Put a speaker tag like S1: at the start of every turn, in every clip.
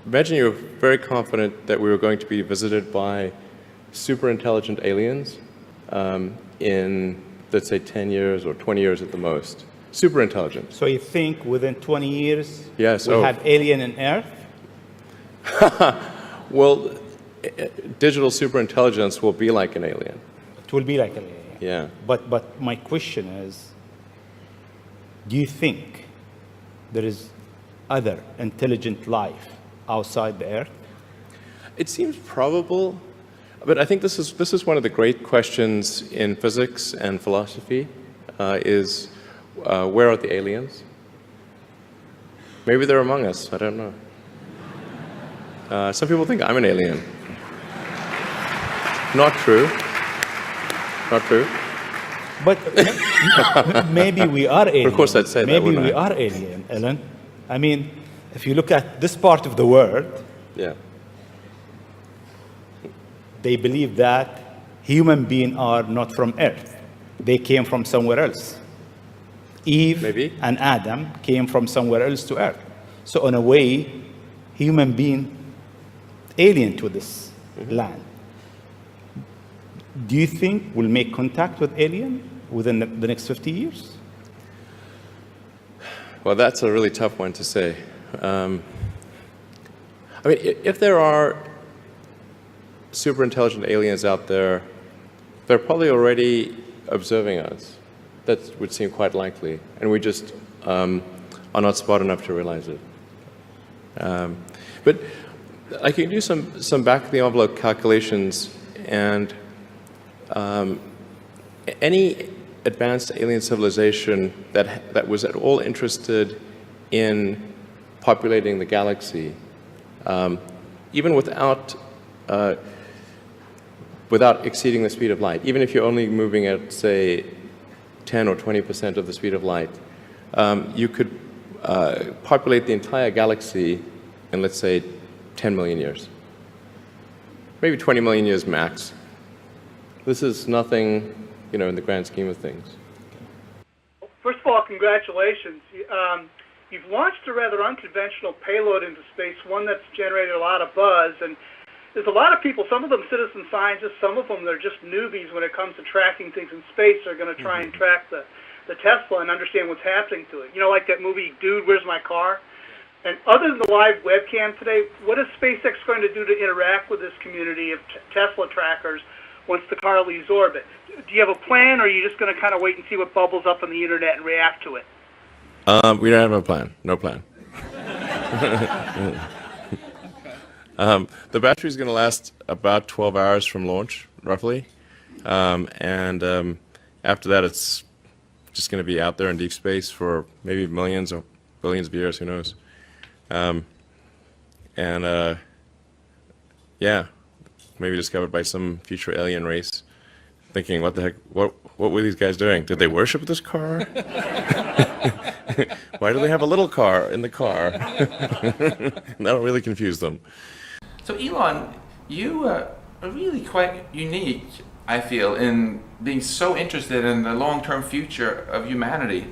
S1: imagine you were very confident that we were going to be visited by super intelligent aliens in, let's say, 10 years or 20 years at the most. Super intelligent.
S2: So you think within 20 years
S1: Yes.
S2: we'll have alien in Earth?
S1: Well, digital superintelligence will be like an alien.
S2: It will be like an alien.
S1: Yeah.
S2: But my question is, do you think there is other intelligent life outside the Earth?
S1: It seems probable, but I think this is one of the great questions in physics and philosophy, is where are the aliens? Maybe they're among us, I don't know. Some people think I'm an alien. Not true. Not true.
S2: But maybe we are alien.
S1: Of course I'd say that,
S2: maybe
S1: wouldn't
S2: we
S1: I?
S2: are alien, Ellen. I mean, if you look at this part of the world,
S1: Yeah.
S2: they believe that human beings are not from Earth. They came from somewhere else. Eve
S1: Maybe.
S2: and Adam came from somewhere else to Earth. So in a way, human being alien to this land. Do you think we'll make contact with alien within the next 50 years?
S1: Well, that's a really tough one to say. I mean, if there are super intelligent aliens out there, they're probably already observing us. That would seem quite likely, and we just are not smart enough to realize it. But I can do some back-of-the-envelope calculations, and any advanced alien civilization that was at all interested in populating the galaxy, even without exceeding the speed of light, even if you're only moving at, say, 10 or 20% of the speed of light, you could populate the entire galaxy in, let's say, 10 million years. Maybe 20 million years max. This is nothing, you know, in the grand scheme of things.
S3: First of all, congratulations. You've launched a rather unconventional payload into space, one that's generated a lot of buzz, and there's a lot of people, some of them citizen scientists, some of them they're just newbies when it comes to tracking things in space. They're going to try and track the Tesla and understand what's happening to it. You know, like that movie, Dude, Where's My Car? And other than the live webcam today, what is SpaceX going to do to interact with this community of Tesla trackers once the car leaves orbit? Do you have a plan, or are you just going to kind of wait and see what bubbles up on the internet and react to it?
S1: We don't have a plan. No plan. The battery is going to last about 12 hours from launch, roughly. And after that, it's just going to be out there in deep space for maybe millions or billions of years, who knows. Yeah, maybe discovered by some future alien race, thinking, what the heck, what were these guys doing? Did they worship this car? Why do they have a little car in the car? That'll really confuse them.
S4: So Elon, you are really quite unique, I feel, in being so interested in the long-term future of humanity.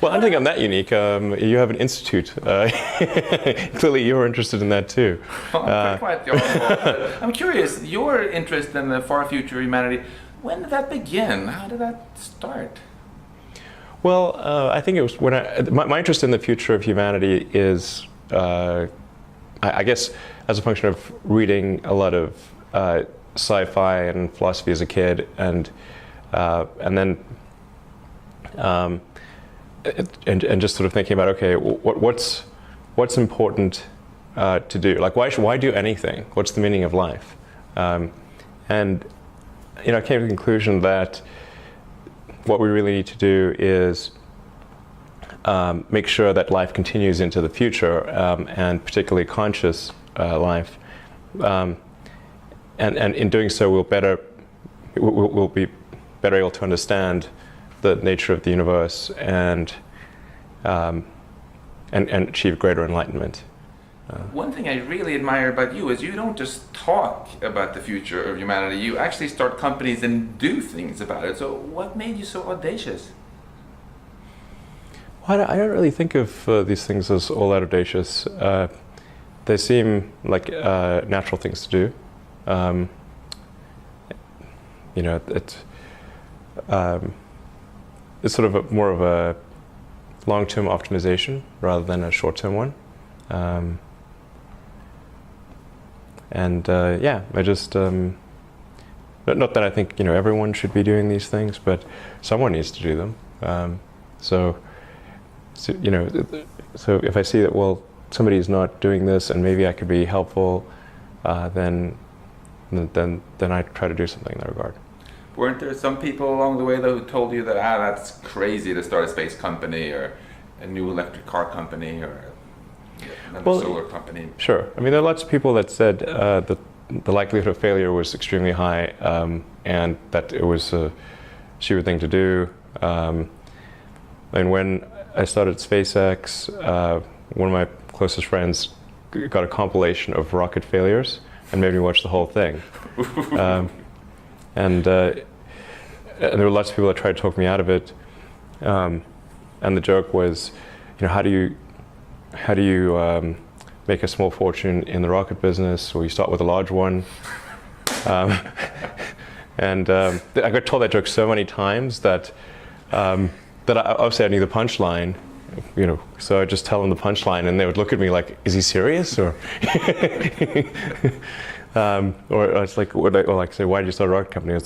S1: Well, I don't think I'm that unique. You have an institute. Clearly, you're interested in that too.
S4: Well, I'm quite the opposite. I'm curious, your interest in the far future of humanity, when did that begin? How did that start?
S1: Well, I think it was when my interest in the future of humanity is, I guess, as a function of reading a lot of sci-fi and philosophy as a kid, and then just sort of thinking about, okay, what's important to do? Like, why do anything? What's the meaning of life? And you know, I came to the conclusion that what we really need to do is make sure that life continues into the future, and particularly conscious life. And in doing so, we'll be better able to understand the nature of the universe and achieve greater enlightenment.
S4: One thing I really admire about you is you don't just talk about the future of humanity, you actually start companies and do things about it. So what made you so audacious?
S1: Well, I don't really think of these things as all that audacious. they seem like natural things to do. You know, it's sort of more of a long-term optimization rather than a short-term one. Yeah, I just not that I think, you know, everyone should be doing these things, but someone needs to do them. So you know, so if I see that, well, somebody's not doing this and maybe I could be helpful, then I try to do something in that regard.
S4: Weren't there some people along the way though who told you that that's crazy to start a space company or a new electric car company or another solar company?
S1: Sure. I mean, there are lots of people that said that the likelihood of failure was extremely high, and that it was a sheer thing to do. And when I started SpaceX, one of my closest friends got a compilation of rocket failures and made me watch the whole thing. And there were lots of people that tried to talk me out of it. And the joke was, you know, how do you make a small fortune in the rocket business? Well, you start with a large one. And I got told that joke so many times that obviously I knew the punchline, you know, so I just tell them the punchline, and they would look at me like, "Is he serious?" Or it's like, say, "Why did you start a rocket company?" I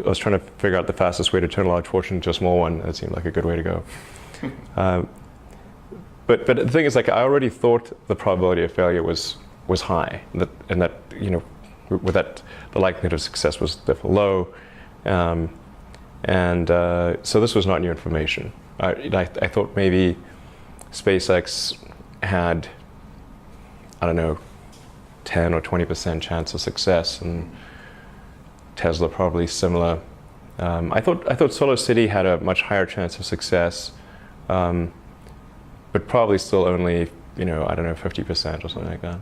S1: was trying to figure out the fastest way to turn a large fortune into a small one. That seemed like a good way to go. But the thing is, like, I already thought the probability of failure was high, and that you know, with that the likelihood of success was therefore low. So this was not new information. I thought maybe SpaceX had, I don't know, 10 or 20% chance of success, and Tesla probably similar. I thought Solar City had a much higher chance of success, but probably still only, you know, I don't know, 50% or something like that.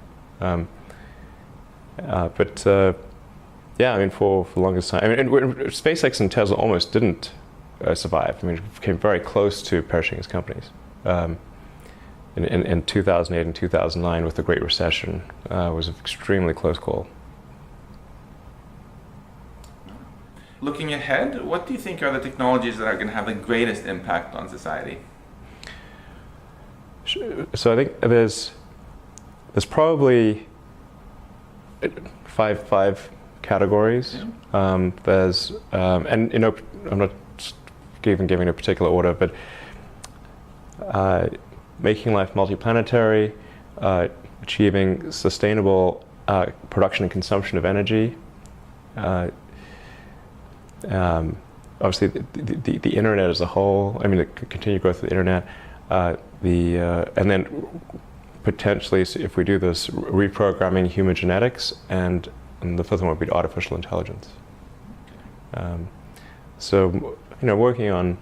S1: Yeah, I mean, for the longest time, I mean, SpaceX and Tesla almost didn't survive. I mean, it came very close to perishing as companies. In 2008 and 2009, with the Great Recession, was an extremely close call.
S4: Looking ahead, what do you think are the technologies that are going to have the greatest impact on society?
S1: So I think there's probably five categories. Yeah. And you know, I'm not even giving a particular order, but making life multiplanetary, achieving sustainable production and consumption of energy. Obviously, the internet as a whole. I mean, the continued growth of the internet. And then potentially, if we do this, reprogramming human genetics, and the fifth one would be artificial intelligence. So, you know, working on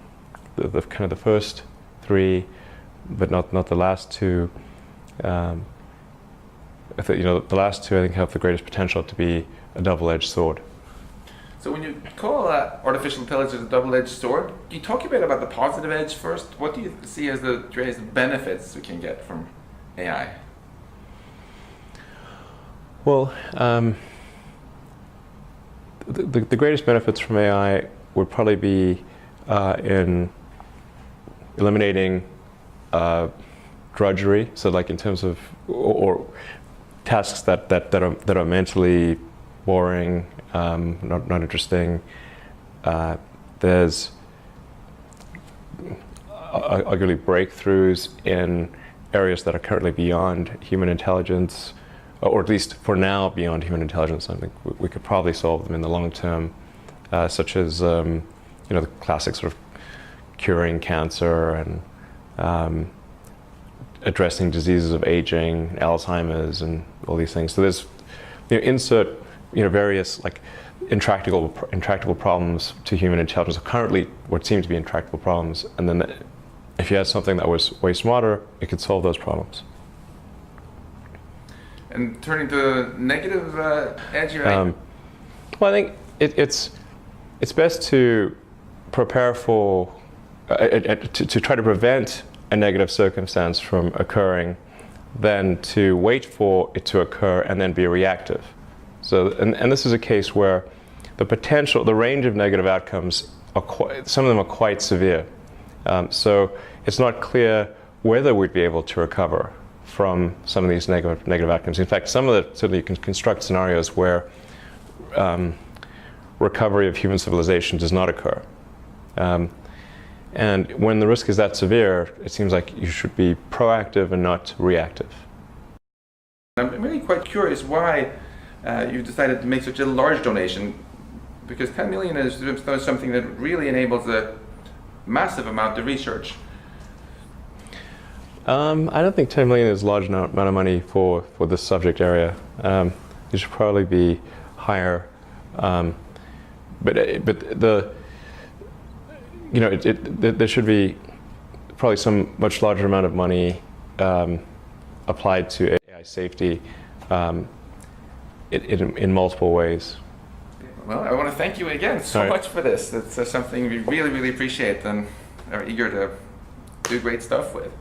S1: the kind of the first three, but not the last two. I think, you know, the last two I think have the greatest potential to be a double-edged sword.
S4: So when you call artificial intelligence a double-edged sword, can you talk a bit about the positive edge first? What do you see as the greatest benefits we can get from AI?
S1: Well, the greatest benefits from AI would probably be in eliminating drudgery. So, like in terms of or tasks that are mentally boring, not interesting. There's arguably breakthroughs in areas that are currently beyond human intelligence, or at least for now beyond human intelligence. I think we could probably solve them in the long term, such as you know, the classic sort of curing cancer and addressing diseases of aging, Alzheimer's, and all these things. So there's, you know, insert, you know, various like intractable problems to human intelligence, currently what seem to be intractable problems, and then if you had something that was way smarter, it could solve those problems.
S4: And turning to negative edge, right?
S1: Well, I think it's best to prepare for to try to prevent a negative circumstance from occurring than to wait for it to occur and then be reactive. So, and this is a case where the potential, the range of negative outcomes, some of them are quite severe. So it's not clear whether we'd be able to recover from some of these negative outcomes. In fact, some of the, certainly you can construct scenarios where recovery of human civilization does not occur. And when the risk is that severe, it seems like you should be proactive and not reactive.
S4: I'm really quite curious why you decided to make such a large donation, because 10 million is something that really enables a massive amount of research.
S1: I don't think 10 million is a large amount of money for this subject area. It should probably be higher. But the, you know, there should be probably some much larger amount of money applied to AI safety in multiple ways.
S4: Well, I want to thank you again so much for this. It's something we really, really appreciate and are eager to do great stuff with.